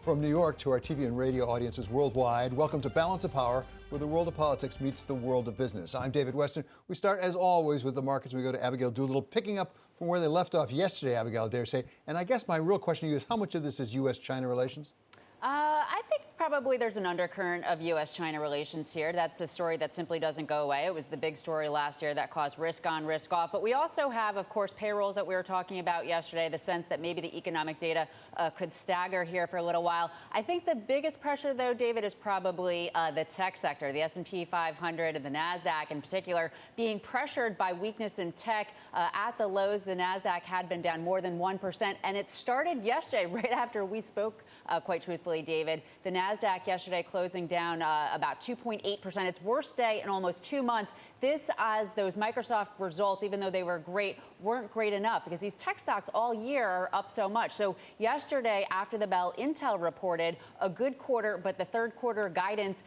From New York to our TV and radio audiences worldwide, welcome to Balance of Power, where the world of politics meets the world of business. I'm David Weston. We start, as always, with the markets. We go to Abigail Doolittle, picking up from where they left off yesterday, Abigail, I dare say. And I guess my real question to you is, how much of this is U.S.-China relations? I think probably there's an undercurrent of U.S.-China relations here. That's a story that simply doesn't go away. It was the big story last year that caused risk on, risk off. But we also have, of course, payrolls that we were talking about yesterday, the sense that maybe the economic data could stagger here for a little while. I think the biggest pressure, though, David, is probably the tech sector, the S&P 500 and the NASDAQ in particular, being pressured by weakness in tech. At the lows, the NASDAQ had been down more than 1%, and it started yesterday, right after we spoke, quite truthfully, David. The NASDAQ yesterday closing down about 2.8%, its worst day in almost 2 months. This as those Microsoft results, even though they were great, weren't great enough because these tech stocks all year are up so much. So yesterday, after the bell, Intel reported a good quarter, but the third quarter guidance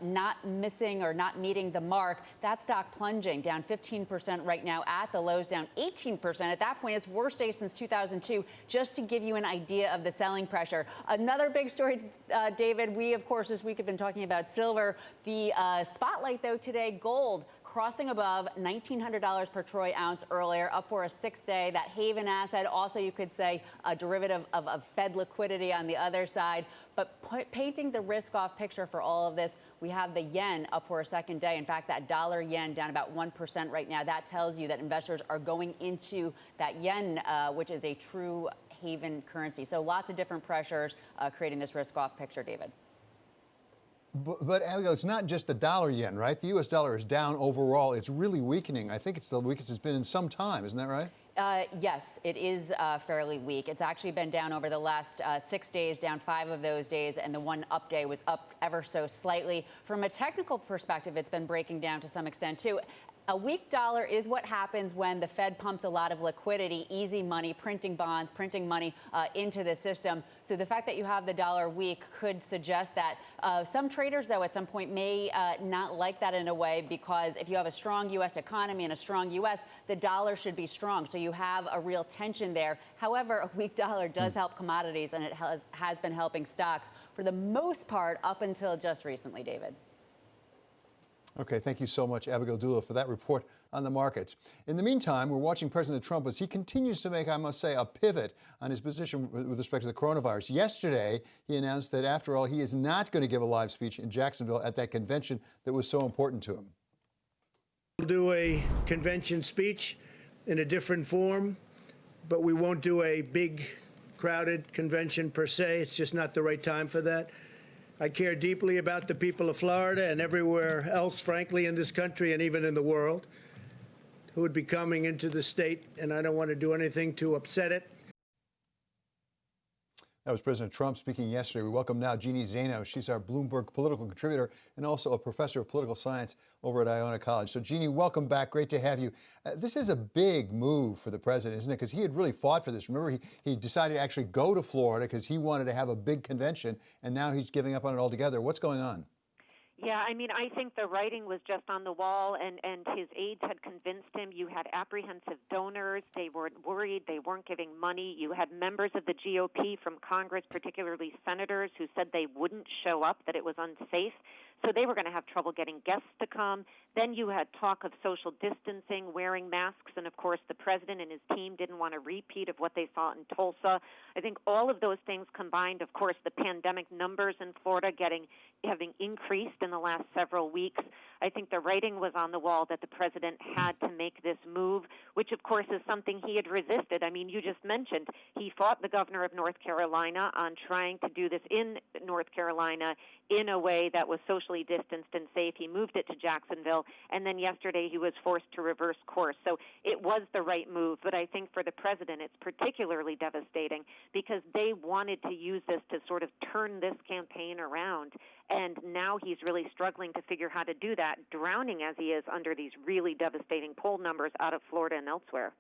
not missing or not meeting the mark. That stock plunging down 15% right now at the lows, down 18%. At that point, its worst day since 2002, just to give you an idea of the selling pressure. Another big story, David, we, of course, this week have been talking about silver. The spotlight, though, today, gold crossing above $1,900 per troy ounce earlier, up for a sixth day. That haven asset, also you could say a derivative of Fed liquidity on the other side. But painting the risk-off picture for all of this, we have the yen up for a second day. In fact, that dollar-yen down about 1% right now. That tells you that investors are going into that yen, which is a true haven currency. So lots of different pressures creating this risk-off picture, David. But Abigail, it's not just the dollar-yen, right? The U.S. dollar is down overall. It's really weakening. I think it's the weakest it's been in some time. Isn't that right? Yes, it is fairly weak. It's actually been down over the last 6 days, down 5 of those days, and the one up day was up ever so slightly. From a technical perspective, it's been breaking down to some extent, too. A weak dollar is what happens when the Fed pumps a lot of liquidity, easy money, printing bonds, printing money into the system. So the fact that you have the dollar weak could suggest that some traders, though, at some point may not like that in a way, because if you have a strong U.S. economy and a strong U.S., the dollar should be strong. So you have a real tension there. However, a weak dollar does help commodities, and it has been helping stocks for the most part up until just recently, David. Okay, thank you so much, Abigail Doolittle, for that report on the markets. In the meantime, we're watching President Trump as he continues to make, I must say, a pivot on his position with respect to the coronavirus. Yesterday, he announced that, after all, he is not going to give a live speech in Jacksonville at that convention that was so important to him. We'll do a convention speech in a different form, but we won't do a big, crowded convention per se. It's just not the right time for that. I care deeply about the people of Florida and everywhere else, frankly, in this country and even in the world, who would be coming into the state, and I don't want to do anything to upset it. That was President Trump speaking yesterday. We welcome now Jeanne Zaino. She's our Bloomberg political contributor and also a professor of political science over at Iona College. So, Jeanne, welcome back. Great to have you. This is a big move for the president, isn't it? Because he had really fought for this. Remember, he decided to actually go to Florida because he wanted to have a big convention, and now he's giving up on it altogether. What's going on? Yeah, I mean, I think the writing was just on the wall, and his aides had convinced him. You had apprehensive donors. They were worried. They weren't giving money. You had members of the GOP from Congress, particularly senators, who said they wouldn't show up, that it was unsafe. So they were going to have trouble getting guests to come. Then you had talk of social distancing, wearing masks, and, of course, the president and his team didn't want a repeat of what they saw in Tulsa. I think all of those things combined, of course, the pandemic numbers in Florida having increased in the last several weeks. I think the writing was on the wall that the president had to make this move, which, of course, is something he had resisted. I mean, you just mentioned he fought the governor of North Carolina on trying to do this in North Carolina in a way that was socially distanced and safe. He moved it to Jacksonville, and then yesterday he was forced to reverse course. So it was the right move, but I think for the president it's particularly devastating because they wanted to use this to sort of turn this campaign around, and now he's really struggling to figure how to do that, drowning as he is under these really devastating poll numbers out of Florida and elsewhere.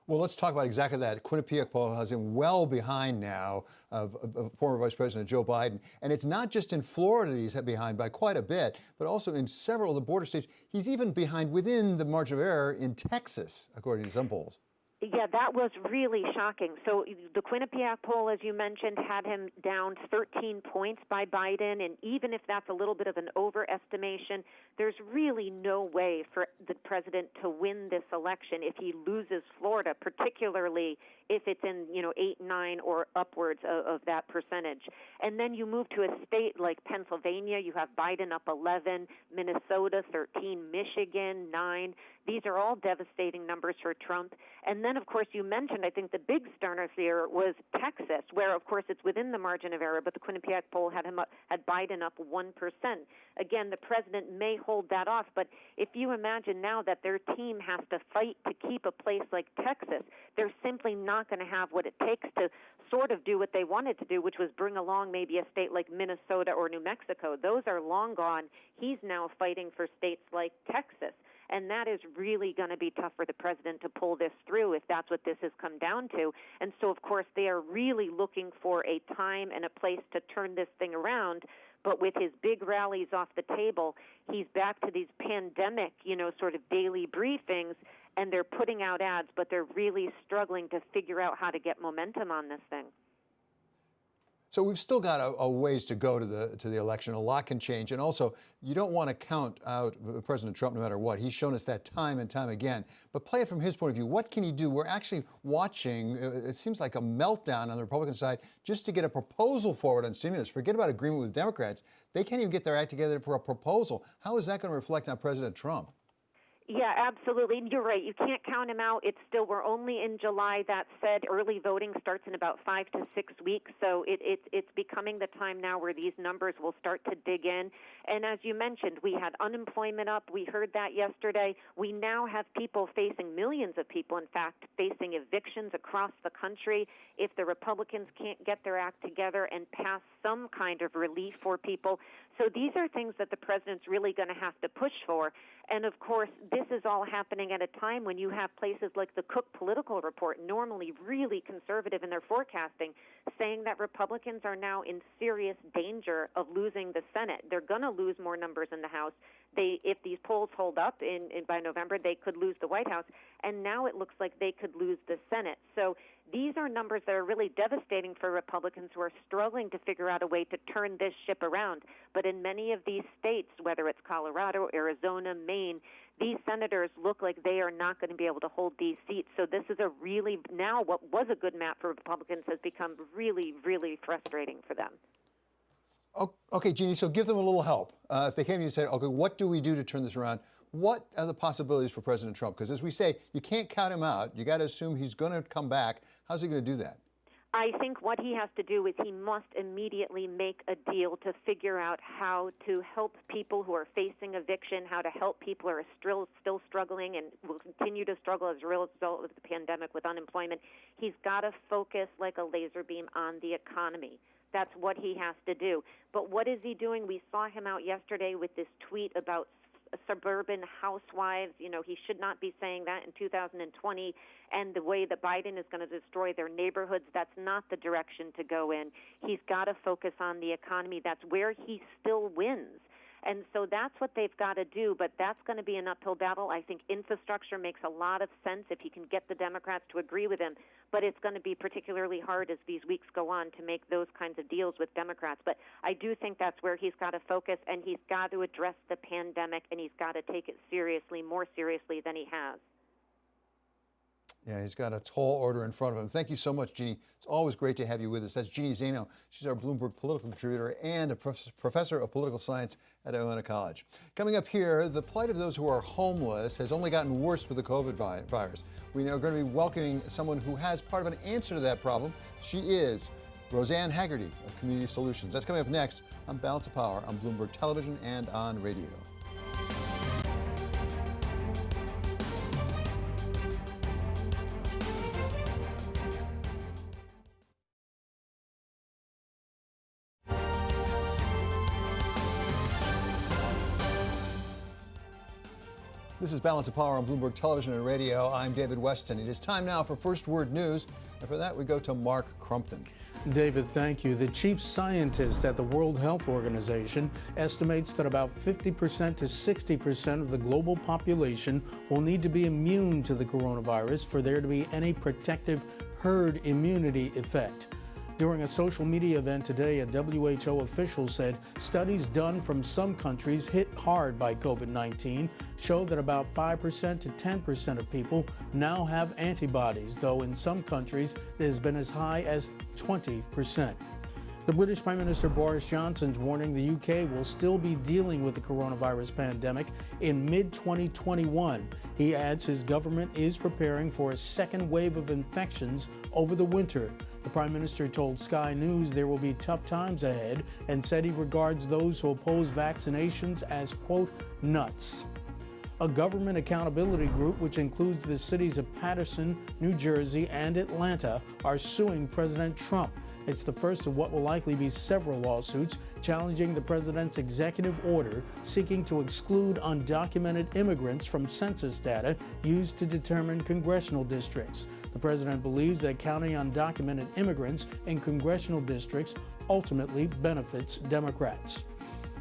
Well, let's talk about exactly that. Quinnipiac poll has him well behind now of former Vice President Joe Biden. And it's not just in Florida that he's behind by quite a bit, but also in several of the border states. He's even behind within the margin of error in Texas, according to some polls. Yeah, that was really shocking. So the Quinnipiac poll, as you mentioned, had him down 13 points by Biden, and even if that's a little bit of an overestimation, there's really no way for the president to win this election if he loses Florida, particularly if it's in, 8, 9, or upwards of that percentage. And then you move to a state like Pennsylvania, you have Biden up 11, Minnesota 13, Michigan 9. These are all devastating numbers for Trump. And then, of course, you mentioned, I think the big stunner here was Texas, where, of course, it's within the margin of error, but the Quinnipiac poll had Biden up 1%. Again, the president may hold that off, but if you imagine now that their team has to fight to keep a place like Texas, they're simply not going to have what it takes to sort of do what they wanted to do, which was bring along maybe a state like Minnesota or New Mexico. Those are long gone. He's now fighting for states like Texas. And that is really going to be tough for the president to pull this through if that's what this has come down to. And so, of course, they are really looking for a time and a place to turn this thing around. But with his big rallies off the table, he's back to these pandemic, sort of daily briefings, and they're putting out ads, but they're really struggling to figure out how to get momentum on this thing. So we've still got a ways to go to the election. A lot can change. And also, you don't want to count out President Trump no matter what. He's shown us that time and time again. But play it from his point of view. What can he do? We're actually watching, it seems like a meltdown on the Republican side just to get a proposal forward on stimulus. Forget about agreement with Democrats. They can't even get their act together for a proposal. How is that going to reflect on President Trump? Yeah, absolutely. You're right. You can't count him out. We're only in July. That said, early voting starts in about 5 to 6 weeks. So it's becoming the time now where these numbers will start to dig in. And as you mentioned, we had unemployment up. We heard that yesterday. We now have millions of people, in fact, facing evictions across the country if the Republicans can't get their act together and pass some kind of relief for people. So these are things that the president's really going to have to push for. And, of course, this is all happening at a time when you have places like the Cook Political Report, normally really conservative in their forecasting, saying that Republicans are now in serious danger of losing the Senate. They're going to lose more numbers in the House. If these polls hold up by November, they could lose the White House. And now it looks like they could lose the Senate. So these are numbers that are really devastating for Republicans who are struggling to figure out a way to turn this ship around. But in many of these states, whether it's Colorado, Arizona, Maine, these senators look like they are not going to be able to hold these seats. So this is now what was a good map for Republicans has become really, really frustrating for them. Okay, Jeanne, so give them a little help. If they came to you and said, okay, what do we do to turn this around? What are the possibilities for President Trump? Because as we say, you can't count him out. You got to assume he's going to come back. How's he going to do that? I think what he has to do is he must immediately make a deal to figure out how to help people who are facing eviction, how to help people who are still struggling and will continue to struggle as a result of the pandemic with unemployment. He's got to focus like a laser beam on the economy. That's what he has to do. But what is he doing? We saw him out yesterday with this tweet about suburban housewives. He should not be saying that in 2020. And the way that Biden is going to destroy their neighborhoods, that's not the direction to go in. He's got to focus on the economy. That's where he still wins. And so that's what they've got to do, but that's going to be an uphill battle. I think infrastructure makes a lot of sense if he can get the Democrats to agree with him, but it's going to be particularly hard as these weeks go on to make those kinds of deals with Democrats. But I do think that's where he's got to focus, and he's got to address the pandemic, and he's got to take it seriously, more seriously than he has. Yeah, he's got a tall order in front of him. Thank you so much, Jeanne. It's always great to have you with us. That's Jeanne Zaino. She's our Bloomberg political contributor and a professor of political science at Iona College. Coming up here, the plight of those who are homeless has only gotten worse with the COVID virus. We are going to be welcoming someone who has part of an answer to that problem. She is Rosanne Haggerty of Community Solutions. That's coming up next on Balance of Power on Bloomberg Television and on radio. This is Balance of Power on Bloomberg Television and Radio. I'm David Weston. It is time now for First Word News. And for that, we go to Mark Crumpton. David, thank you. The chief scientist at the World Health Organization estimates that about 50% to 60% of the global population will need to be immune to the coronavirus for there to be any protective herd immunity effect. During a social media event today, a WHO official said studies done from some countries hit hard by COVID-19 show that about 5% to 10% of people now have antibodies, though in some countries it has been as high as 20%. The British Prime Minister Boris Johnson's warning the UK will still be dealing with the coronavirus pandemic in mid-2021. He adds his government is preparing for a second wave of infections over the winter. The Prime Minister told Sky News there will be tough times ahead and said he regards those who oppose vaccinations as, quote, nuts. A government accountability group, which includes the cities of Paterson, New Jersey, and Atlanta, are suing President Trump. It's the first of what will likely be several lawsuits challenging the president's executive order seeking to exclude undocumented immigrants from census data used to determine congressional districts. The president believes that counting undocumented immigrants in congressional districts ultimately benefits Democrats.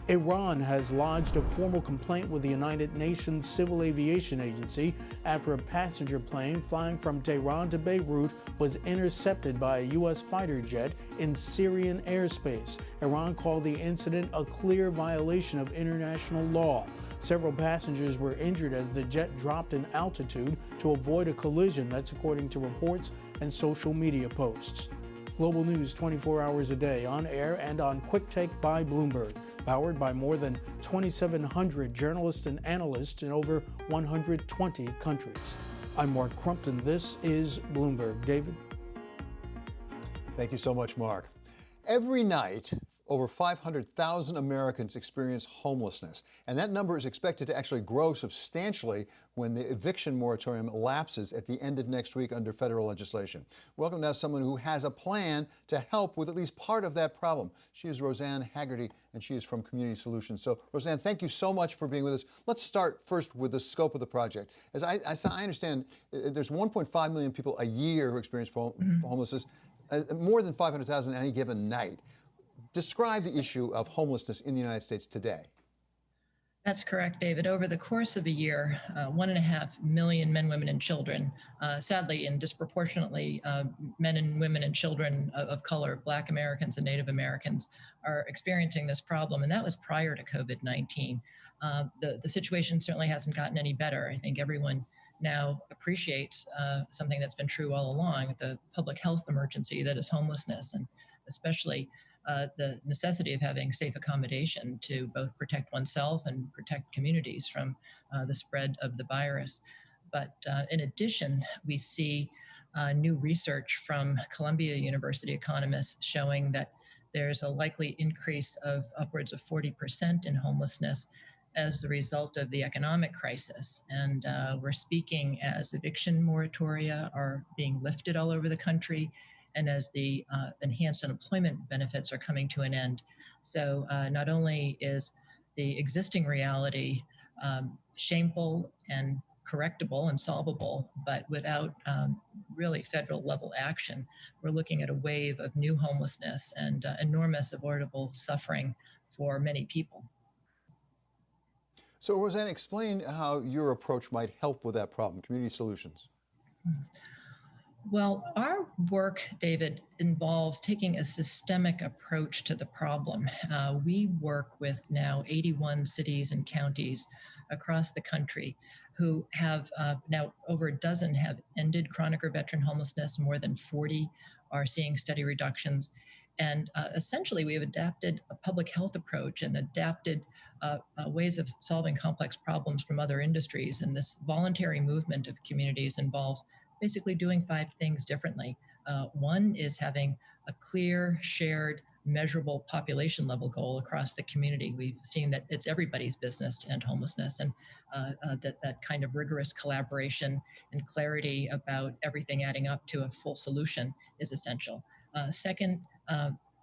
Iran has lodged a formal complaint with the United Nations Civil Aviation Agency after a passenger plane flying from Tehran to Beirut was intercepted by a U.S. fighter jet in Syrian airspace. Iran called the incident a clear violation of international law. Several passengers were injured as the jet dropped in altitude to avoid a collision. That's according to reports and social media posts. Global news 24 hours a day, on air and on Quick Take by Bloomberg. Powered by more than 2,700 journalists and analysts in over 120 countries. I'm Mark Crumpton. This is Bloomberg. David? Thank you so much, Mark. Every night, over 500,000 Americans experience homelessness, and that number is expected to actually grow substantially when the eviction moratorium lapses at the end of next week under federal legislation. Welcome now someone who has a plan to help with at least part of that problem. She is Rosanne Haggerty, and she is from Community Solutions. So, Rosanne, thank you so much for being with us. Let's start first with the scope of the project. As I understand, there's 1.5 million people a year who experience homelessness, more than 500,000 any given night. Describe the issue of homelessness in the United States today. That's correct, David. Over the course of a year, 1.5 million men, women, and children, sadly and disproportionately men and women and children of color, Black Americans and Native Americans, are experiencing this problem. And that was prior to COVID-19. The situation certainly hasn't gotten any better. I think everyone now appreciates something that's been true all along, the public health emergency that is homelessness, and especially the necessity of having safe accommodation to both protect oneself and protect communities from the spread of the virus. But in addition, we see new research from Columbia University economists showing that there's a likely increase of upwards of 40% in homelessness as the result of the economic crisis. And we're speaking as eviction moratoria are being lifted all over the country, and as the enhanced unemployment benefits are coming to an end. So not only is the existing reality shameful and correctable and solvable, but without really federal level action, we're looking at a wave of new homelessness and enormous avoidable suffering for many people. So, Rosanne, explain how your approach might help with that problem, Community Solutions. Well, our work, David, involves taking a systemic approach to the problem. We work with now 81 cities and counties across the country who have now over a dozen have ended chronic or veteran homelessness. More than 40 are seeing steady reductions. And essentially, we have adapted a public health approach and adapted ways of solving complex problems from other industries. And this voluntary movement of communities involves basically doing 5 things differently. One is having a clear, shared, measurable population level goal across the community. We've seen that it's everybody's business to end homelessness, and that kind of rigorous collaboration and clarity about everything adding up to a full solution is essential. Second,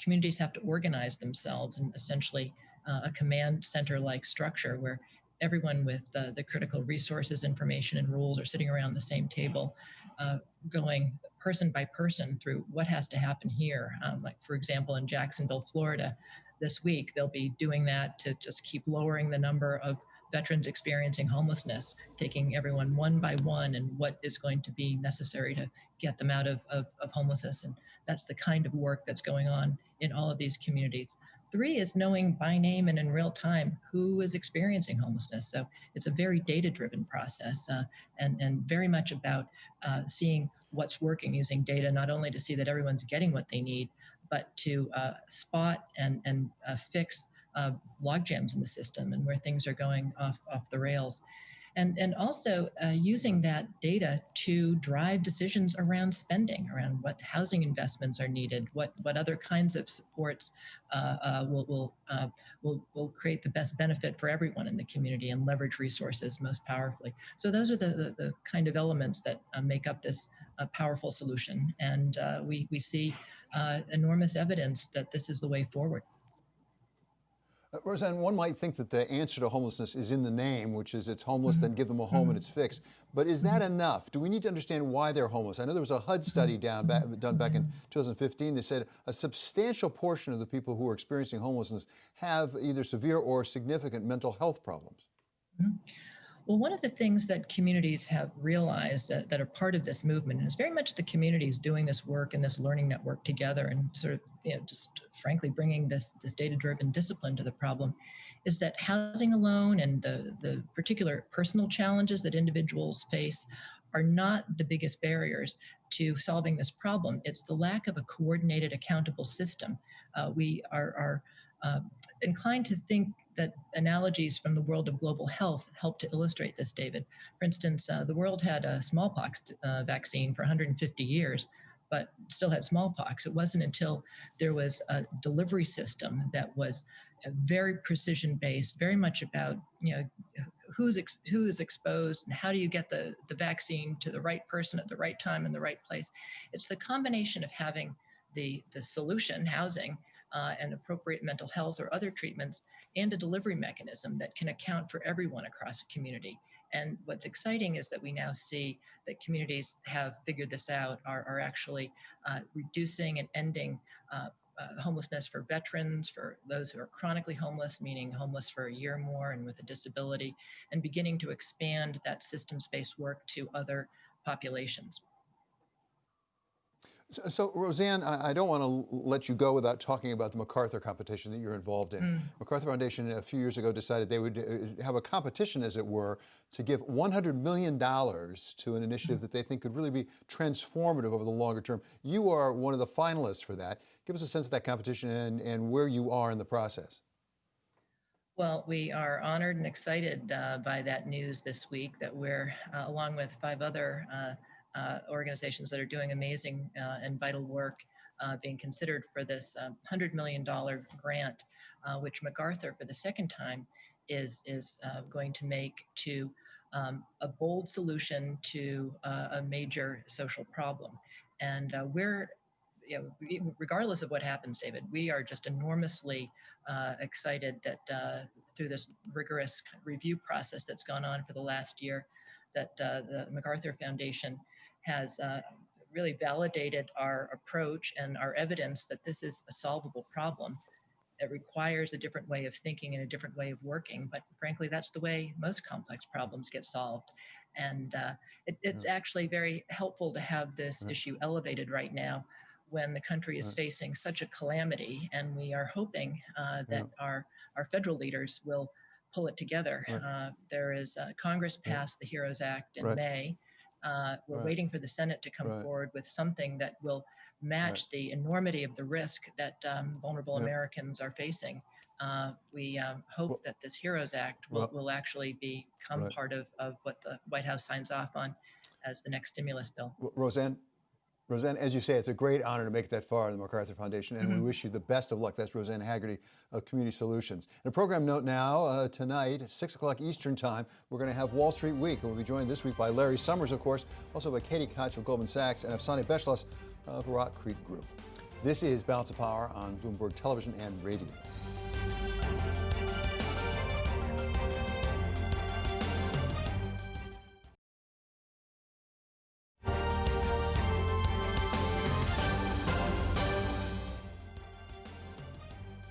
communities have to organize themselves in essentially a command center-like structure where everyone with the critical resources, information, and rules are sitting around the same table. going person by person through what has to happen here. Like, for example, in Jacksonville, Florida, this week, they'll be doing that to just keep lowering the number of veterans experiencing homelessness, taking everyone one by one and what is going to be necessary to get them out of homelessness. And that's the kind of work that's going on in all of these communities. 3 is knowing by name and in real time who is experiencing homelessness. So it's a very data-driven process and very much about seeing what's working, using data not only to see that everyone's getting what they need, but to spot and fix log jams in the system and where things are going off the rails. And also using that data to drive decisions around spending, around what housing investments are needed, what other kinds of supports will create the best benefit for everyone in the community and leverage resources most powerfully. So those are the kind of elements that make up this powerful solution. And we see enormous evidence that this is the way forward. Rosanne, one might think that the answer to homelessness is in the name, which is it's homeless, then give them a home and it's fixed. But is that enough? Do we need to understand why they're homeless? I know there was a HUD study done back in 2015 that said a substantial portion of the people who are experiencing homelessness have either severe or significant mental health problems. Well, one of the things that communities have realized that are part of this movement, and it's very much the communities doing this work and this learning network together and sort of, just frankly bringing this data-driven discipline to the problem, is that housing alone and the particular personal challenges that individuals face are not the biggest barriers to solving this problem. It's the lack of a coordinated, accountable system. We are inclined to think that analogies from the world of global health help to illustrate this, David. For instance, the world had a smallpox vaccine for 150 years, but still had smallpox. It wasn't until there was a delivery system that was very precision-based, very much about who is exposed and how do you get the vaccine to the right person at the right time in the right place. It's the combination of having the solution, housing, and appropriate mental health or other treatments, and a delivery mechanism that can account for everyone across a community. And what's exciting is that we now see that communities have figured this out, are actually reducing and ending homelessness for veterans, for those who are chronically homeless, meaning homeless for a year or more and with a disability, and beginning to expand that systems-based work to other populations. So Rosanne, I don't want to let you go without talking about the Macarthur competition that you're involved in. Macarthur Foundation a few years ago decided they would have a competition, as it were, to give $100 million to an initiative that they think could really be transformative over the longer term. You are one of the finalists for that. Give us a sense of that competition and where you are in the process. Well, we are honored and excited by that news this week that we're, along with 5 other organizations that are doing amazing and vital work, being considered for this $100 million grant, which Macarthur, for the second time, is going to make to a bold solution to a major social problem. And we're, regardless of what happens, David, we are just enormously excited that through this rigorous review process that's gone on for the last year, that the Macarthur Foundation has really validated our approach and our evidence that this is a solvable problem. It requires a different way of thinking and a different way of working, but frankly, that's the way most complex problems get solved. And it's actually very helpful to have this issue elevated right now when the country is facing such a calamity, and we are hoping that our federal leaders will pull it together. There is Congress passed the HEROES Act in May. We're waiting for the Senate to come forward with something that will match the enormity of the risk that vulnerable Americans are facing. We hope that this HEROES Act will actually become part of what the White House signs off on as the next stimulus bill. Rosanne, as you say, it's a great honor to make it that far in the Macarthur Foundation, and we wish you the best of luck. That's Rosanne Haggerty of Community Solutions. And a program note now, tonight, 6 o'clock Eastern Time, we're going to have Wall Street Week, and we'll be joined this week by Larry Summers, of course, also by Katie Koch of Goldman Sachs, and Afsane Beshlas of Rock Creek Group. This is Balance of Power on Bloomberg Television and Radio.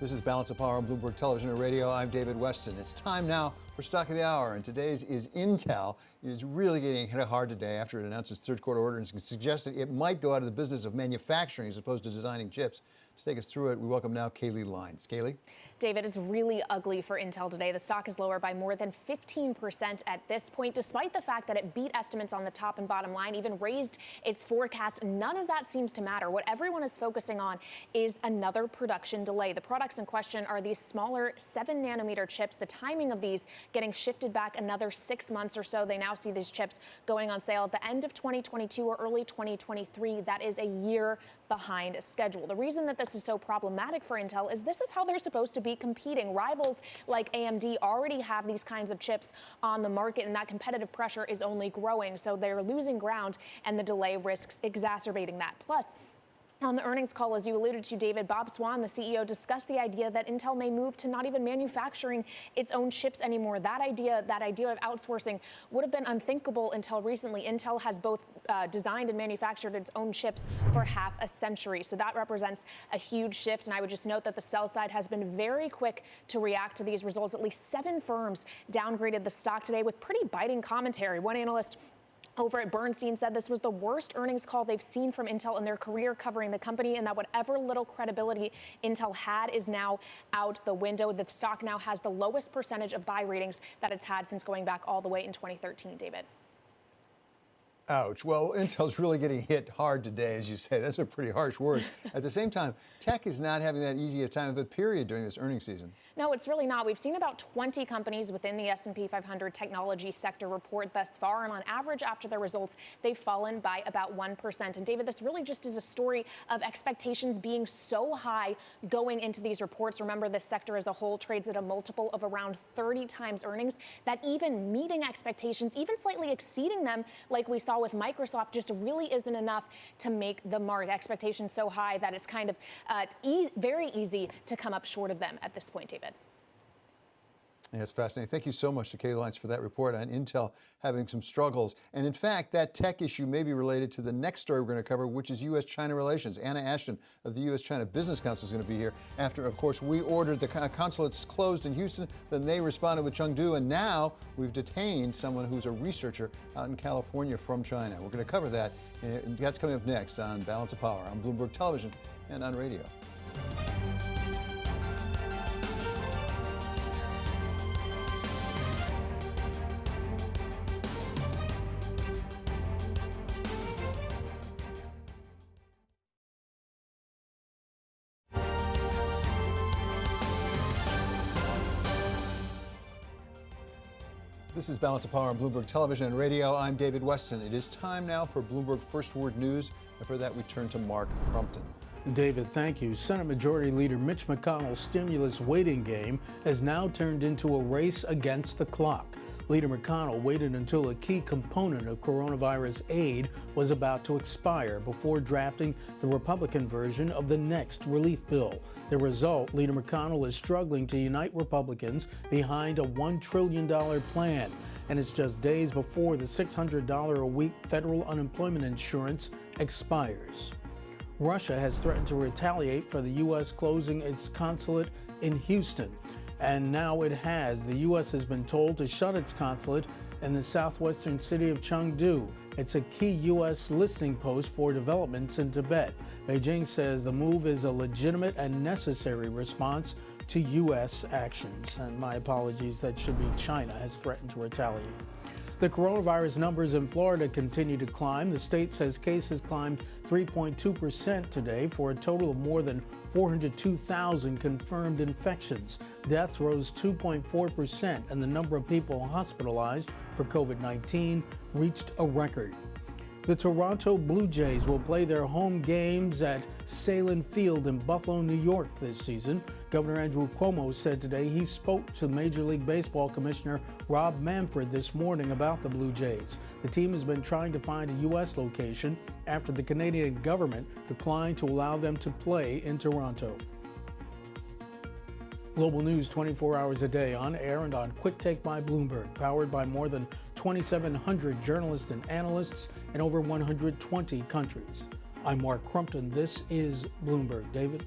This is Balance of Power on Bloomberg Television and Radio. I'm David Weston. It's time now for Stock of the Hour, and today's is Intel. It is really getting hit hard today after it announced its third quarter order and suggested it might go out of the business of manufacturing as opposed to designing chips. To take us through it, we welcome now Kaylee Lyons. Kaylee? David, it's really ugly for Intel today. The stock is lower by more than 15% at this point, despite the fact that it beat estimates on the top and bottom line, even raised its forecast. None of that seems to matter. What everyone is focusing on is another production delay. The products in question are these smaller 7-nanometer chips. The timing of these getting shifted back another 6 months or so. They now see these chips going on sale at the end of 2022 or early 2023. That is a year behind schedule. The reason that this is so problematic for Intel is this is how they're supposed to be competing. Rivals like AMD already have these kinds of chips on the market, and that competitive pressure is only growing. So they're losing ground, and the delay risks exacerbating that. Plus, on the earnings call, as you alluded to, David, Bob Swan, the CEO, discussed the idea that Intel may move to not even manufacturing its own chips anymore. That idea of outsourcing would have been unthinkable until recently. Intel has both designed and manufactured its own chips for half a century. So that represents a huge shift. And I would just note that the sell side has been very quick to react to these results. At least 7 firms downgraded the stock today with pretty biting commentary. One analyst over at Bernstein said this was the worst earnings call they've seen from Intel in their career covering the company, and that whatever little credibility Intel had is now out the window. The stock now has the lowest percentage of buy ratings that it's had since going back all the way in 2013, David. Ouch. Well, Intel's really getting hit hard today, as you say. That's a pretty harsh word. At the same time, tech is not having that easy a time of it, period, during this earnings season. No, it's really not. We've seen about 20 companies within the S&P 500 technology sector report thus far, and on average, after their results, they've fallen by about 1%. And David, this really just is a story of expectations being so high going into these reports. Remember, this sector as a whole trades at a multiple of around 30 times earnings, that even meeting expectations, even slightly exceeding them, like we saw with Microsoft, just really isn't enough to make the mark. Expectations so high that it's kind of very easy to come up short of them at this point, David. Yeah, it's fascinating. Thank you so much to Kaylee Lyons for that report on Intel having some struggles. And in fact, that tech issue may be related to the next story we're going to cover, which is U.S.-China relations. Anna Ashton of the U.S.-China Business Council is going to be here after, of course, we ordered the consulates closed in Houston. Then they responded with Chengdu. And now we've detained someone who's a researcher out in California from China. We're going to cover that. And that's coming up next on Balance of Power on Bloomberg Television and on radio. This is Balance of Power on Bloomberg Television and Radio. I'm David Weston. It is time now for Bloomberg First Word News. And for that, we turn to Mark Crumpton. David, thank you. Senate Majority Leader Mitch McConnell's stimulus waiting game has now turned into a race against the clock. Leader McConnell waited until a key component of coronavirus aid was about to expire before drafting the Republican version of the next relief bill. The result, Leader McConnell is struggling to unite Republicans behind a $1 trillion plan. And it's just days before the $600 a week federal unemployment insurance expires. Russia has threatened to retaliate for the U.S. closing its consulate in Houston. And now it has. The U.S. has been told to shut its consulate in the southwestern city of Chengdu. It's a key U.S. listening post for developments in Tibet. Beijing says the move is a legitimate and necessary response to U.S. actions. And my apologies, that should be China has threatened to retaliate. The coronavirus numbers in Florida continue to climb. The state says cases climbed 3.2% today for a total of more than 402,000 confirmed infections. Deaths rose 2.4%, and the number of people hospitalized for COVID-19 reached a record. The Toronto Blue Jays will play their home games at Salin Field in Buffalo, New York this season. Governor Andrew Cuomo said today he spoke to Major League Baseball Commissioner Rob Manfred this morning about the Blue Jays. The team has been trying to find a U.S. location after the Canadian government declined to allow them to play in Toronto. Global news 24 hours a day, on air and on Quick Take by Bloomberg, powered by more than 2,700 journalists and analysts in over 120 countries. I'm Mark Crumpton. This is Bloomberg. David?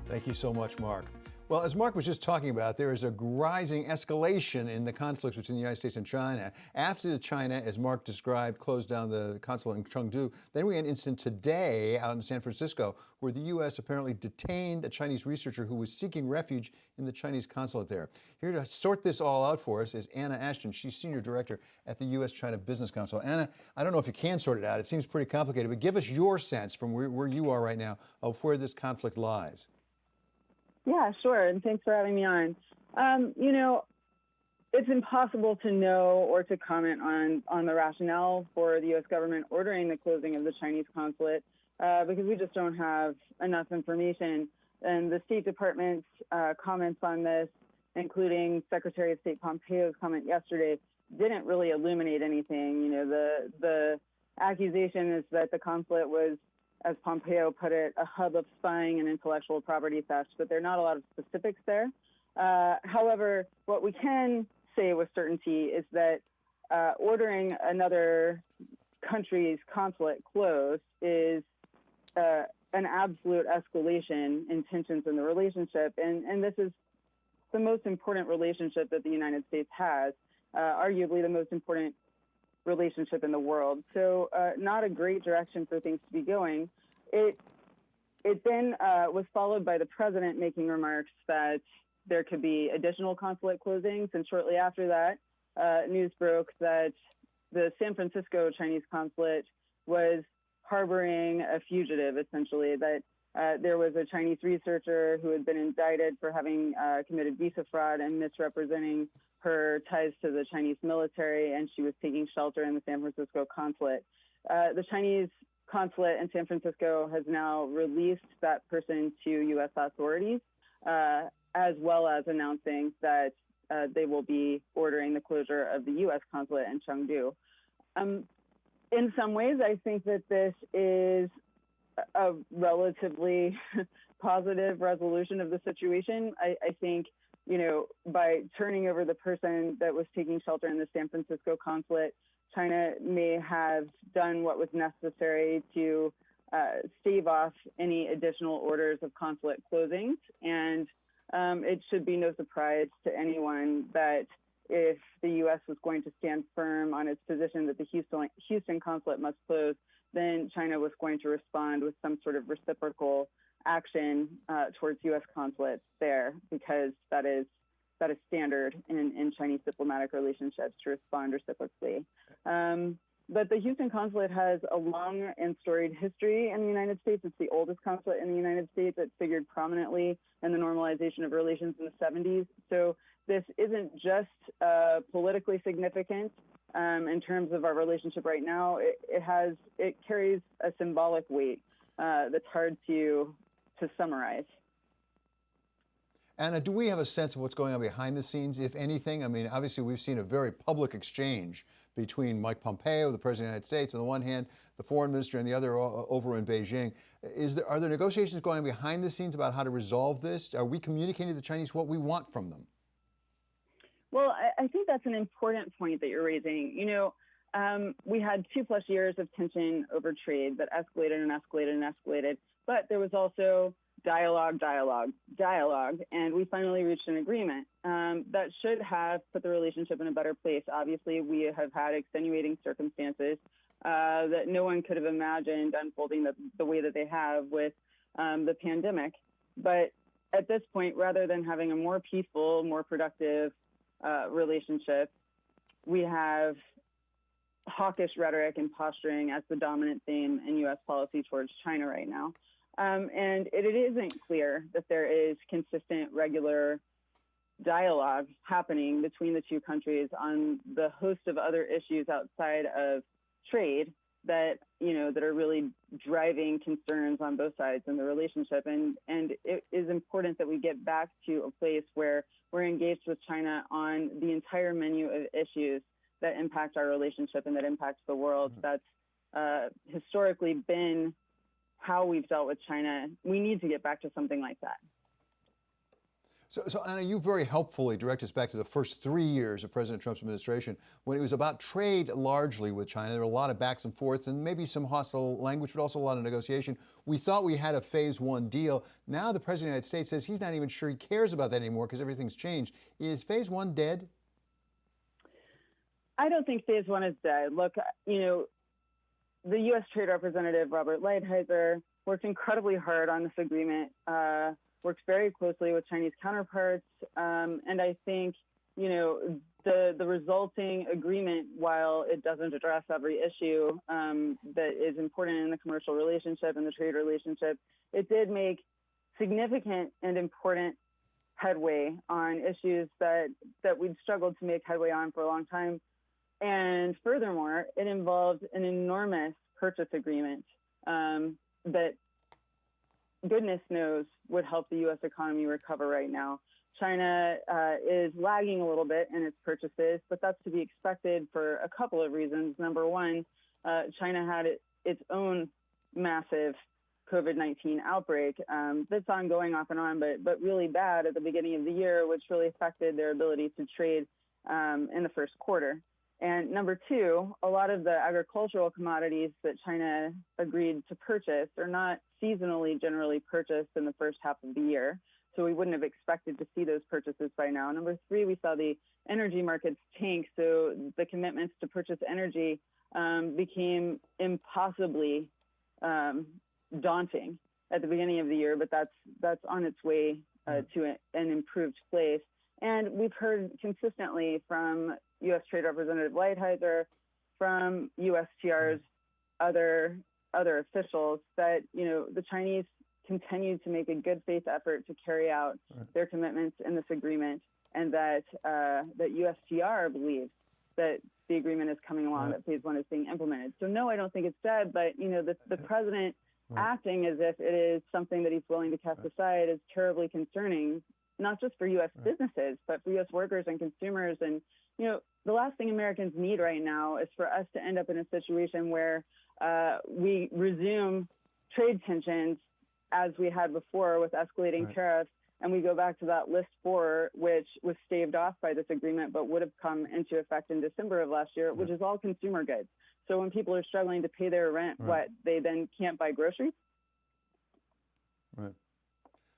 Thank you so much, Mark. Well, as Mark was just talking about, there is a rising escalation in the conflicts between the United States and China. After China, as Mark described, closed down the consulate in Chengdu, then we had an incident today out in San Francisco where the U.S. apparently detained a Chinese researcher who was seeking refuge in the Chinese consulate there. Here to sort this all out for us is Anna Ashton. She's Senior Director at the U.S.-China Business Council. Anna, I don't know if you can sort it out. It seems pretty complicated, but give us your sense from where you are right now of where this conflict lies. Yeah, sure. And thanks for having me on. You know, it's impossible to know or to comment on the rationale for the U.S. government ordering the closing of the Chinese consulate because we just don't have enough information. And the State Department's comments on this, including Secretary of State Pompeo's comment yesterday, didn't really illuminate anything. You know, the accusation is that the consulate was, as Pompeo put it, a hub of spying and intellectual property theft, but there are not a lot of specifics there. However, what we can say with certainty is that ordering another country's consulate closed is an absolute escalation in tensions in the relationship. And this is the most important relationship that the United States has, arguably the most important relationship in the world. So not a great direction for things to be going. It then was followed by the president making remarks that there could be additional consulate closings. And shortly after that, news broke that the San Francisco Chinese consulate was harboring a fugitive, essentially, that there was a Chinese researcher who had been indicted for having committed visa fraud and misrepresenting her ties to the Chinese military, and she was taking shelter in the San Francisco consulate. The Chinese consulate in San Francisco has now released that person to U.S. authorities, as well as announcing that they will be ordering the closure of the U.S. consulate in Chengdu. In some ways, I think that this is a relatively positive resolution of the situation. I think, you know, by turning over the person that was taking shelter in the San Francisco consulate, China may have done what was necessary to stave off any additional orders of consulate closings. And it should be no surprise to anyone that if the U.S. was going to stand firm on its position that the Houston consulate must close, then China was going to respond with some sort of reciprocal action towards U.S. consulates there, because that is standard in Chinese diplomatic relationships to respond reciprocally. But the Houston consulate has a long and storied history in the United States. It's the oldest consulate in the United States. It figured prominently in the normalization of relations in the 70s. So this isn't just politically significant in terms of our relationship right now. It carries a symbolic weight that's hard to summarize. Anna, do we have a sense of what's going on behind the scenes, if anything? I mean, obviously, we've seen a very public exchange between Mike Pompeo, the President of the United States, on the one hand, the Foreign Minister, and the other over in Beijing. Are there negotiations going on behind the scenes about how to resolve this? Are we communicating to the Chinese what we want from them? Well, I think that's an important point that you're raising. You know, we had 2+ years of tension over trade that escalated and escalated and escalated, but there was also dialogue, and we finally reached an agreement that should have put the relationship in a better place. Obviously, we have had extenuating circumstances that no one could have imagined unfolding the way that they have with the pandemic. But at this point, rather than having a more peaceful, more productive relationship, we have hawkish rhetoric and posturing as the dominant theme in U.S. policy towards China right now. And it isn't clear that there is consistent, regular dialogue happening between the two countries on the host of other issues outside of trade that, you know, that are really driving concerns on both sides in the relationship. And it is important that we get back to a place where we're engaged with China on the entire menu of issues that impact our relationship and that impacts the world. That's historically been how we've dealt with China. We need to get back to something like that. So Anna, you very helpfully direct us back to the first 3 years of President Trump's administration, when it was about trade largely with China. There were a lot of backs and forths and maybe some hostile language, but also a lot of negotiation. We thought we had a phase one deal. Now the President of the United States says he's not even sure he cares about that anymore because everything's changed. Is phase one dead? I don't think phase one is dead. Look, the U.S. Trade Representative Robert Lighthizer worked incredibly hard on this agreement, worked very closely with Chinese counterparts, and I think, the resulting agreement, while it doesn't address every issue that is important in the commercial relationship and the trade relationship, it did make significant and important headway on issues that we'd struggled to make headway on for a long time. And furthermore, it involved an enormous purchase agreement that goodness knows would help the U.S. economy recover right now. China is lagging a little bit in its purchases, but that's to be expected for a couple of reasons. Number one, China had its own massive COVID-19 outbreak that's ongoing off and on, but really bad at the beginning of the year, which really affected their ability to trade in the first quarter. And number two, a lot of the agricultural commodities that China agreed to purchase are not seasonally generally purchased in the first half of the year. So we wouldn't have expected to see those purchases by now. Number three, we saw the energy markets tank. So the commitments to purchase energy became impossibly daunting at the beginning of the year, but that's on its way to an improved place. And we've heard consistently from U.S. Trade Representative Lighthizer, from USTR's other officials that, the Chinese continue to make a good faith effort to carry out their commitments in this agreement, and that USTR believes that the agreement is coming along, that phase one is being implemented. So no, I don't think it's dead, but, the president acting as if it is something that he's willing to cast aside is terribly concerning, not just for U.S. businesses, but for U.S. workers and consumers. And, the last thing Americans need right now is for us to end up in a situation where we resume trade tensions as we had before with escalating tariffs, and we go back to that list 4, which was staved off by this agreement, but would have come into effect in December of last year, which is all consumer goods. So when people are struggling to pay their rent, they then can't buy groceries? Right.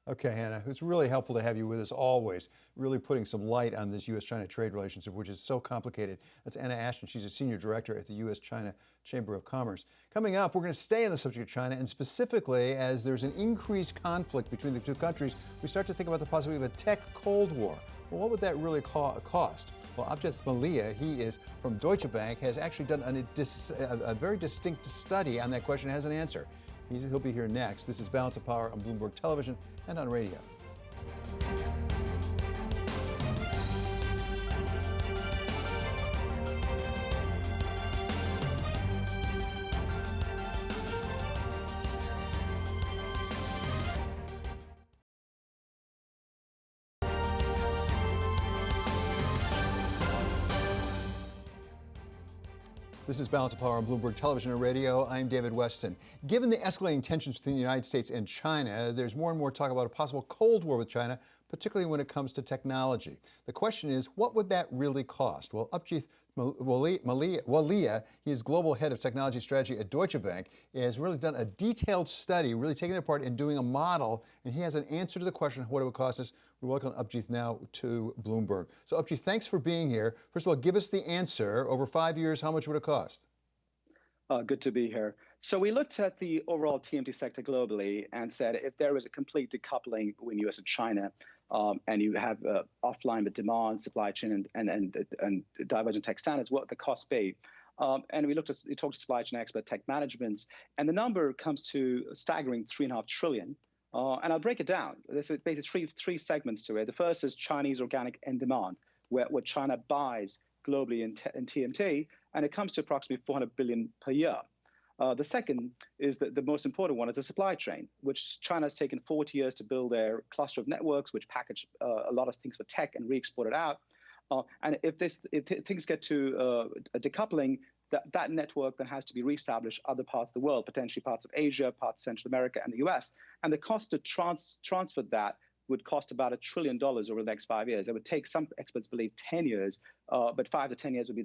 Okay, Hannah, it's really helpful to have you with us always, really putting some light on this U.S.-China trade relationship, which is so complicated. That's Anna Ashton. She's a senior director at the U.S.-China Chamber of Commerce. Coming up, we're going to stay on the subject of China, and specifically, as there's an increased conflict between the two countries, we start to think about the possibility of a tech Cold War. Well, what would that really cost? Well, Apjit Walia, he is from Deutsche Bank, has actually done a very distinct study on that question and has an answer. He'll be here next. This is Balance of Power on Bloomberg Television and on radio. This is Balance of Power on Bloomberg Television and Radio. I'm David Weston. Given the escalating tensions between the United States and China, there's more and more talk about a possible Cold War with China, particularly when it comes to technology. The question is, what would that really cost? Well, Apjit Walia, he is global head of technology strategy at Deutsche Bank, has really done a detailed study, really taking it apart and doing a model, and he has an answer to the question of what it would cost us. We welcome Apjit now to Bloomberg. So Apjit, thanks for being here. First of all, give us the answer. Over 5 years, how much would it cost? Good to be here. So we looked at the overall TMT sector globally and said if there was a complete decoupling between U.S. and China, and you have offline with demand, supply chain, and divergent tech standards, what would the cost be? And we talked to supply chain expert, tech managements, and the number comes to a staggering $3.5 trillion. And I'll break it down. There's basically three segments to it. The first is Chinese organic end demand, where China buys globally in TMT, and it comes to approximately $400 billion per year. The second is the most important one is the supply chain, which China has taken 40 years to build their cluster of networks, which package a lot of things for tech and re-export it out. And if things get to a decoupling, that network then has to be reestablished other parts of the world, potentially parts of Asia, parts of Central America, and the US. And the cost to transfer that would cost about $1 trillion over the next 5 years. It would take, some experts believe, 10 years, but 5 to 10 years would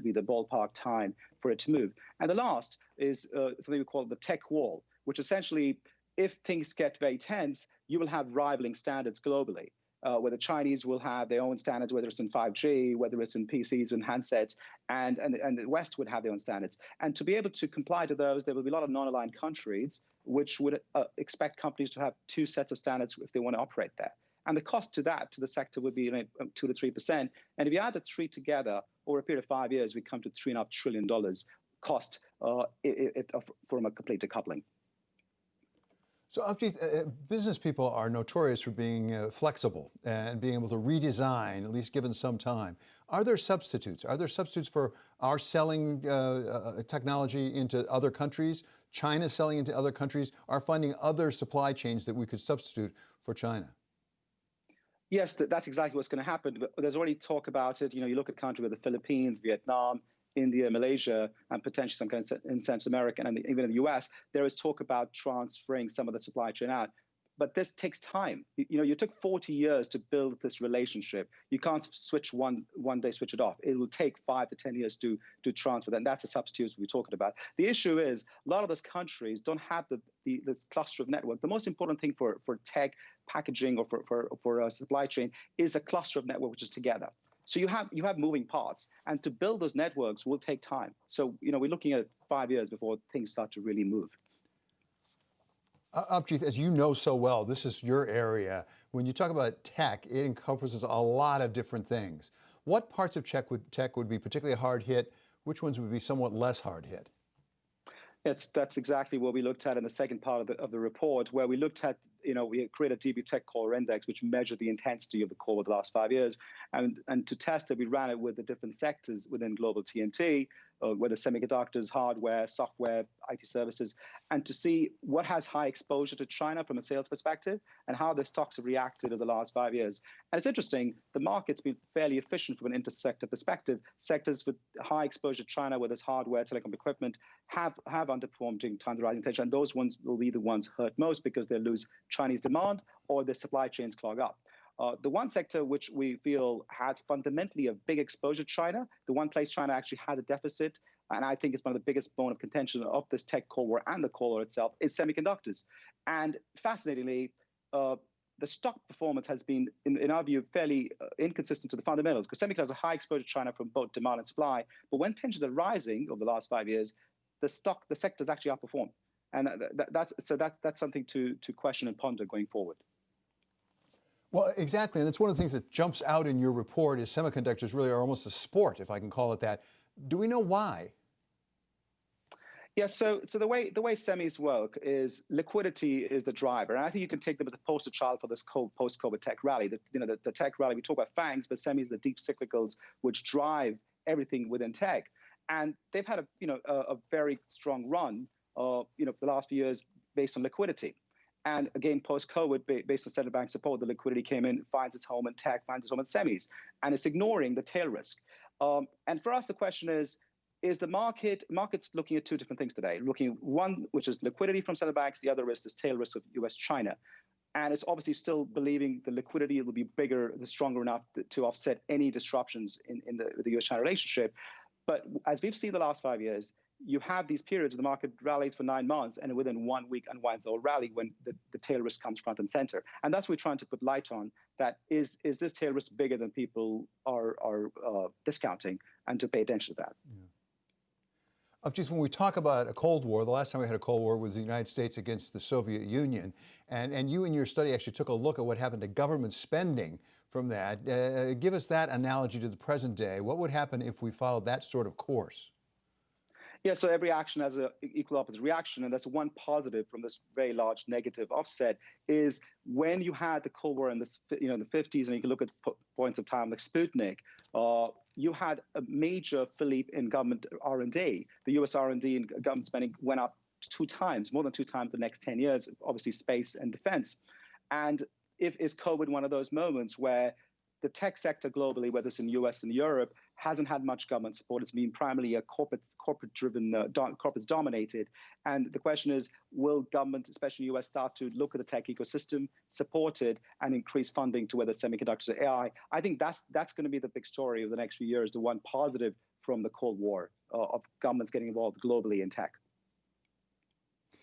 be the ballpark time for it to move. And the last is something we call the tech wall, which essentially, if things get very tense, you will have rivaling standards globally, where the Chinese will have their own standards, whether it's in 5G, whether it's in PCs and handsets, and the West would have their own standards. And to be able to comply to those, there will be a lot of non-aligned countries which would expect companies to have 2 sets of standards if they want to operate there. And the cost to that, to the sector, would be 2 to 3%. And if you add the 3 together, over a period of 5 years, we come to $3.5 trillion cost from a complete decoupling. So, Apjit, business people are notorious for being flexible and being able to redesign, at least given some time. Are there substitutes? Are there substitutes for our selling technology into other countries, China selling into other countries, are finding other supply chains that we could substitute for China? Yes, that's exactly what's going to happen. But there's already talk about it. You know, you look at countries with the Philippines, Vietnam, India, Malaysia, and potentially some kind of in Central America, and even in the US, there is talk about transferring some of the supply chain out. But this takes time. You know, you took 40 years to build this relationship. You can't switch one day, switch it off. It will take 5 to 10 years to transfer that. And that's the substitutes we're talking about. The issue is a lot of those countries don't have this cluster of network. The most important thing for tech, packaging, or for a supply chain is a cluster of network which is together. So you have moving parts, and to build those networks will take time. So, you know, we're looking at 5 years before things start to really move. Apjit, as you know so well, this is your area. When you talk about tech, it encompasses a lot of different things. What parts of tech would be particularly hard hit? Which ones would be somewhat less hard hit? That's exactly what we looked at in the second part of the report, where we looked at, you know, we created a DB Tech Core Index, which measured the intensity of the core over the last 5 years. And to test it, we ran it with the different sectors within global TMT, whether semiconductors, hardware, software, IT services, and to see what has high exposure to China from a sales perspective and how the stocks have reacted over the last 5 years. And it's interesting, the market's been fairly efficient from an intersector perspective. Sectors with high exposure to China, whether it's hardware, telecom equipment, have underperformed during times of rising tension, and those ones will be the ones hurt most because they lose Chinese demand or their supply chains clog up. The one sector which we feel has fundamentally a big exposure to China, the one place China actually had a deficit, and I think it's one of the biggest bone of contention of this tech core war and the core war itself, is semiconductors. And fascinatingly, the stock performance has been, in our view, fairly inconsistent to the fundamentals, because semiconductors have high exposure to China from both demand and supply. But when tensions are rising over the last 5 years, the sectors actually outperform. And that's something to question and ponder going forward. Well, exactly, and that's one of the things that jumps out in your report is semiconductors really are almost a sport, if I can call it that. Do we know why? Yeah, so the way semis work is liquidity is the driver, and I think you can take them as a poster child for this post-COVID tech rally. The tech rally, we talk about FANGs, but semis, the deep cyclicals, which drive everything within tech, and they've had a very strong run, for the last few years based on liquidity. And again, post-COVID, based on central bank support, the liquidity came in, finds its home in tech, finds its home in semis, and it's ignoring the tail risk. And for us, the question is the market's looking at 2 different things today. Looking at one, which is liquidity from central banks, the other is this tail risk of US-China. And it's obviously still believing the liquidity will be bigger, stronger enough to offset any disruptions in the US-China relationship. But as we've seen the last 5 years, you have these periods where the market rallies for 9 months and within 1 week unwinds the whole rally when the tail risk comes front and center. And that's what we're trying to put light on, that is this tail risk bigger than people are discounting, and to pay attention to that. Yeah. Just when we talk about a Cold War, the last time we had a Cold War was the United States against the Soviet Union. And you in your study actually took a look at what happened to government spending from that. Give us that analogy to the present day. What would happen if we followed that sort of course? Yeah, so every action has an equal opposite reaction, and that's one positive from this very large negative offset is when you had the Cold War in the 50s, and you can look at points of time like Sputnik, you had a major flip in government R&D. The U.S. R&D and government spending went up 2 times, more than 2 times the next 10 years, obviously space and defense. And is COVID one of those moments where the tech sector globally, whether it's in the US and Europe, hasn't had much government support. It's been primarily a corporate-driven, corporates dominated. And the question is, will governments, especially the US, start to look at the tech ecosystem, support it, and increase funding to whether semiconductors or AI? I think that's going to be the big story of the next few years, the one positive from the Cold War of governments getting involved globally in tech.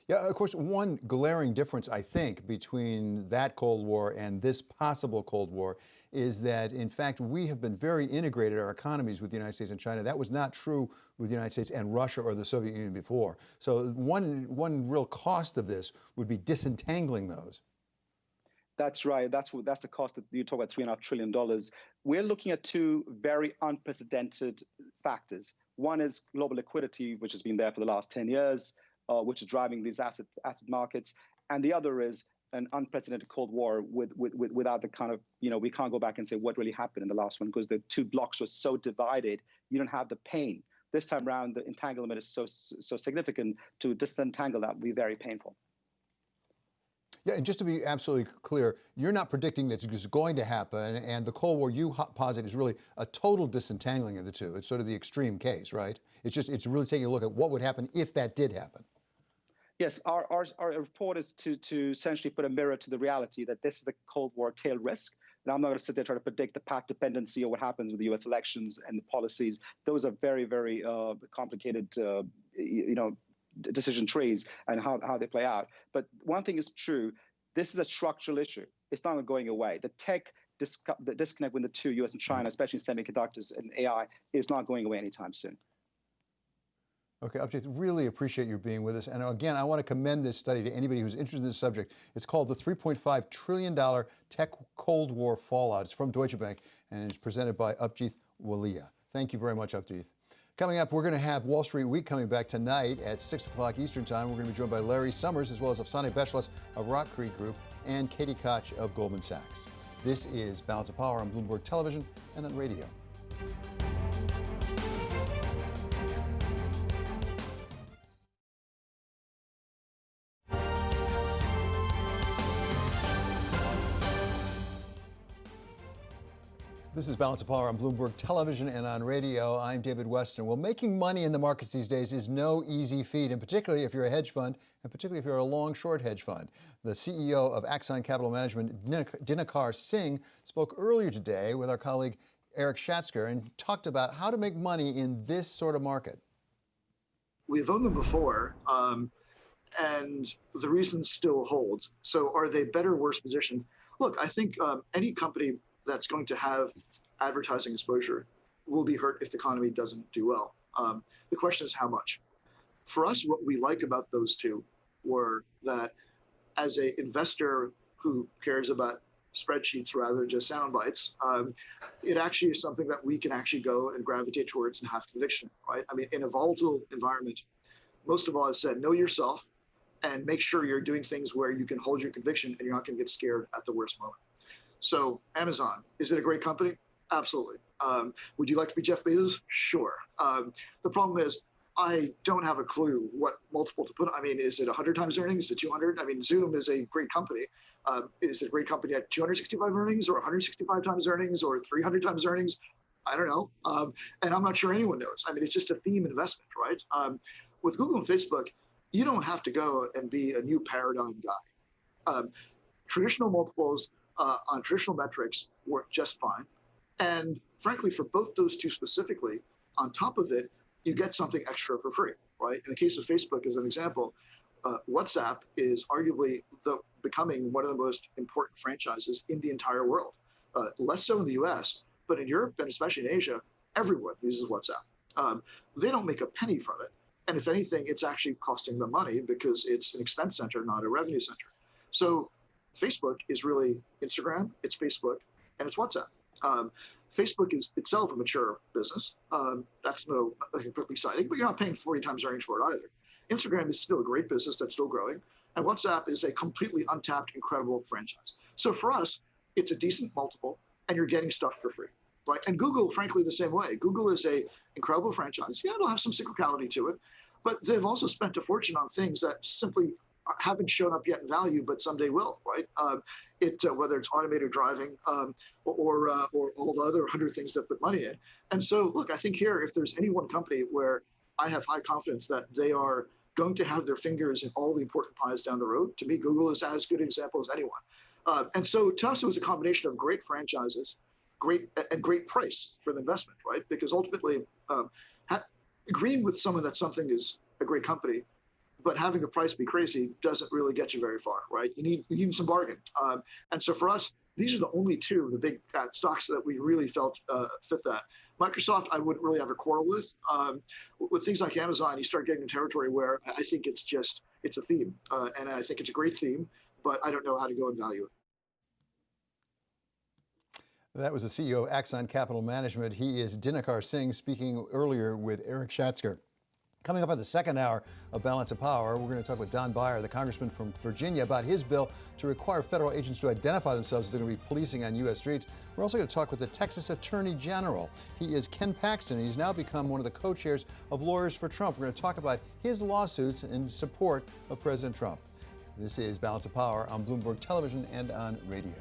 Yeah, of course, one glaring difference, I think, between that Cold War and this possible Cold War is that, in fact, we have been very integrated, our economies, with the United States and China. That was not true with the United States and Russia or the Soviet Union before. So one real cost of this would be disentangling those. That's right. That's the cost that you talk about, $3.5 trillion. We're looking at two very unprecedented factors. One is global liquidity, which has been there for the last 10 years. Which is driving these asset markets, and the other is an unprecedented Cold War without the kind of, we can't go back and say what really happened in the last one because the two blocks were so divided, you don't have the pain. This time around, the entanglement is so significant. To disentangle that would be very painful. Yeah, and just to be absolutely clear, you're not predicting that it's going to happen, and the Cold War you posit is really a total disentangling of the two. It's sort of the extreme case, right? It's really taking a look at what would happen if that did happen. Yes, our report is to essentially put a mirror to the reality that this is a Cold War tail risk. And I'm not going to sit there trying to predict the path dependency or what happens with the U.S. elections and the policies. Those are very, very complicated, decision trees and how they play out. But one thing is true, this is a structural issue. It's not going away. The disconnect with the two, U.S. and China, especially semiconductors and AI, is not going away anytime soon. Okay, Apjit, really appreciate you being with us. And again, I want to commend this study to anybody who's interested in this subject. It's called the $3.5 trillion Tech Cold War Fallout. It's from Deutsche Bank, and it's presented by Apjit Walia. Thank you very much, Apjit. Coming up, we're going to have Wall Street Week coming back tonight at 6 o'clock Eastern Time. We're going to be joined by Larry Summers, as well as Afsane Beschloss of Rock Creek Group and Katie Koch of Goldman Sachs. This is Balance of Power on Bloomberg Television and on radio. This is Balance of Power on Bloomberg Television and on radio. I'm David Weston. Well, making money in the markets these days is no easy feat, and particularly if you're a hedge fund, and particularly if you're a long-short hedge fund. The CEO of Axon Capital Management, Dinakar Singh, spoke earlier today with our colleague Eric Schatzker and talked about how to make money in this sort of market. We've owned them before, and the reason still holds. So are they better or worse positioned? Look, I think any company that's going to have advertising exposure will be hurt if the economy doesn't do well. The question is how much. For us, what we like about those two were that as an investor who cares about spreadsheets rather than just sound bites, it actually is something that we can actually go and gravitate towards and have conviction, right? I mean, in a volatile environment, most of all, has said, know yourself and make sure you're doing things where you can hold your conviction and you're not going to get scared at the worst moment. So Amazon, is it a great company? Absolutely. Would you like to be Jeff Bezos? Sure. The problem is I don't have a clue what multiple to put. I mean, is it 100 times earnings? Is it 200? I mean, Zoom is a great company. Is it a great company at 265 earnings or 165 times earnings or 300 times earnings? I don't know. And I'm not sure anyone knows. I mean, it's just a theme investment, right? With Google and Facebook, you don't have to go and be a new paradigm guy. Traditional multiples on traditional metrics work just fine. And frankly, for both those two specifically, on top of it, you get something extra for free, right? In the case of Facebook, as an example, WhatsApp is arguably becoming one of the most important franchises in the entire world. Less so in the US, but in Europe and especially in Asia, everyone uses WhatsApp. They don't make a penny from it. And if anything, it's actually costing them money because it's an expense center, not a revenue center. So Facebook is really Instagram, it's Facebook, and it's WhatsApp. Facebook is itself a mature business. That's nothing particularly exciting, but you're not paying 40 times earnings for it either. Instagram is still a great business that's still growing, and WhatsApp is a completely untapped, incredible franchise. So for us, it's a decent multiple, and you're getting stuff for free, right? And Google, frankly, the same way. Google is a incredible franchise. Yeah, it'll have some cyclicality to it, but they've also spent a fortune on things that simply haven't shown up yet in value, but someday will, right? Whether it's automated driving or all the other 100 things that put money in. And so, look, I think here, if there's any one company where I have high confidence that they are going to have their fingers in all the important pies down the road, to me, Google is as good an example as anyone. And so to us, it was a combination of great franchises, great price for the investment, right? Because ultimately, agreeing with someone that something is a great company, but having the price be crazy doesn't really get you very far, right? You need some bargain. And so for us, these are the only two of the big stocks that we really felt fit that. Microsoft, I wouldn't really have a quarrel with. With things like Amazon, you start getting in territory where I think it's a theme. And I think it's a great theme, but I don't know how to go and value it. That was the CEO of Axon Capital Management. He is Dinakar Singh, speaking earlier with Eric Schatzker. Coming up on the second hour of Balance of Power, we're going to talk with Don Beyer, the congressman from Virginia, about his bill to require federal agents to identify themselves if they're going to be policing on U.S. streets. We're also going to talk with the Texas Attorney General. He is Ken Paxton, and he's now become one of the co-chairs of Lawyers for Trump. We're going to talk about his lawsuits in support of President Trump. This is Balance of Power on Bloomberg Television and on radio.